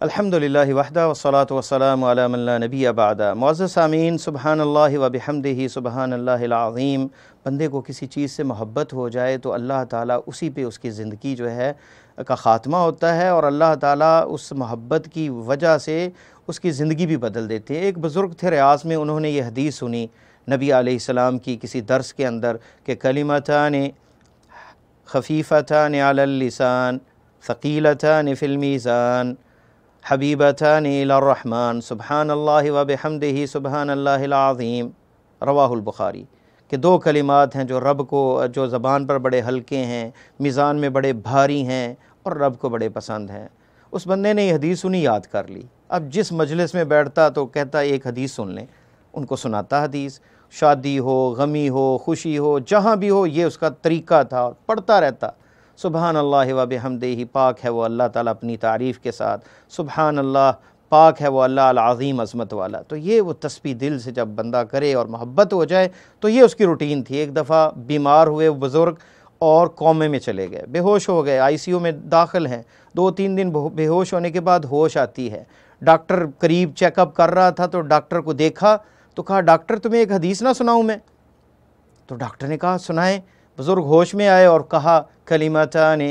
الحمدللہ وحدہ والصلاة والسلام علی من لا نبی بعدہ۔ معزز سامعین، سبحان اللہ و بحمدہ سبحان اللہ العظیم۔ بندے کو کسی چیز سے محبت ہو جائے تو اللہ تعالیٰ اسی پہ اس کی زندگی جو ہے کا خاتمہ ہوتا ہے، اور اللہ تعالیٰ اس محبت کی وجہ سے اس کی زندگی بھی بدل دیتے ہیں۔ ایک بزرگ تھے ریاض میں، انہوں نے یہ حدیث سنی نبی علیہ السلام کی کسی درس کے اندر کہ کلمتان خفیفتان علی اللسان ثقیلتان فی المیزان حبیبتان الی الرحمن سبحان اللہ و بحمدہ سبحان اللہ العظیم۔ رواہ البخاری۔ کہ دو کلمات ہیں جو رب کو، جو زبان پر بڑے ہلکے ہیں، میزان میں بڑے بھاری ہیں اور رب کو بڑے پسند ہیں۔ اس بندے نے یہ حدیث سنی، یاد کر لی۔ اب جس مجلس میں بیٹھتا تو کہتا ایک حدیث سن لیں، ان کو سناتا حدیث، شادی ہو، غمی ہو، خوشی ہو، جہاں بھی ہو، یہ اس کا طریقہ تھا، اور پڑھتا رہتا۔ سبحان اللہ و بحمدہ، پاک ہے وہ اللہ تعالیٰ اپنی تعریف کے ساتھ، سبحان اللہ، پاک ہے وہ اللہ العظیم، عظمت والا۔ تو یہ وہ تسبیح دل سے جب بندہ کرے اور محبت ہو جائے تو یہ اس کی روٹین تھی۔ ایک دفعہ بیمار ہوئے وہ بزرگ اور کومے میں چلے گئے، بے ہوش ہو گئے، ICU میں داخل ہیں۔ 2-3 دن بے ہوش ہونے کے بعد ہوش آتی ہے۔ ڈاکٹر قریب چیک اپ کر رہا تھا تو ڈاکٹر کو دیکھا تو کہا ڈاکٹر تمہیں ایک حدیث نہ سناؤں میں؟ تو ڈاکٹر نے کہا سنائیں۔ بزرگ ہوش میں آئے اور کہا کلمتان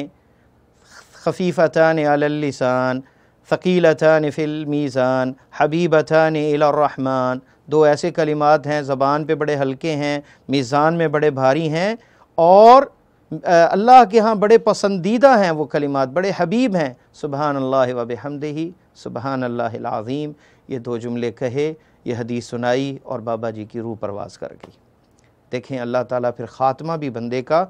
خفیفتان علی اللسان ثقیلتان فی المیزان حبیبتان الی الرحمن۔ دو ایسے کلمات ہیں، زبان پہ بڑے ہلکے ہیں، میزان میں بڑے بھاری ہیں، اور اللہ کے ہاں بڑے پسندیدہ ہیں وہ کلمات، بڑے حبیب ہیں۔ سبحان اللہ و بحمدہ سبحان اللہ العظیم۔ یہ دو جملے کہے، یہ حدیث سنائی اور بابا جی کی روح پرواز کر گئی۔ دیکھیں اللہ تعالیٰ پھر خاتمہ بھی بندے کا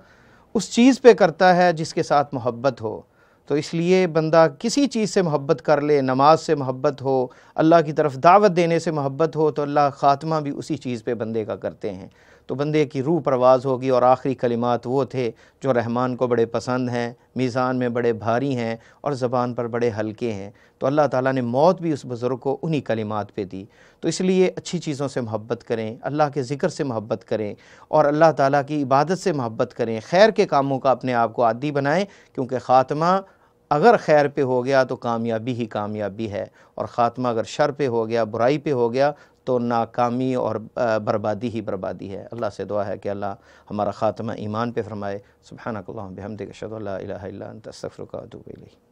اس چیز پہ کرتا ہے جس کے ساتھ محبت ہو۔ تو اس لیے بندہ کسی چیز سے محبت کر لے، نماز سے محبت ہو، اللہ کی طرف دعوت دینے سے محبت ہو، تو اللہ خاتمہ بھی اسی چیز پہ بندے کا کرتے ہیں۔ تو بندے کی روح پرواز ہوگی، اور آخری کلمات وہ تھے جو رحمان کو بڑے پسند ہیں، میزان میں بڑے بھاری ہیں اور زبان پر بڑے ہلکے ہیں۔ تو اللہ تعالیٰ نے موت بھی اس بزرگ کو انہی کلمات پہ دی۔ تو اس لیے اچھی چیزوں سے محبت کریں، اللہ کے ذکر سے محبت کریں، اور اللہ تعالیٰ کی عبادت سے محبت کریں، خیر کے کاموں کا اپنے آپ کو عادی بنائیں، کیونکہ خاتمہ اگر خیر پہ ہو گیا تو کامیابی ہی کامیابی ہے، اور خاتمہ اگر شر پہ ہو گیا، برائی پہ ہو گیا، تو ناکامی اور بربادی ہی بربادی ہے۔ اللہ سے دعا ہے کہ اللہ ہمارا خاتمہ ایمان پہ فرمائے۔ سبحانک اللہم بحمدک اشہد ان لا الہ الا انت استغفرک و اتوب الیک۔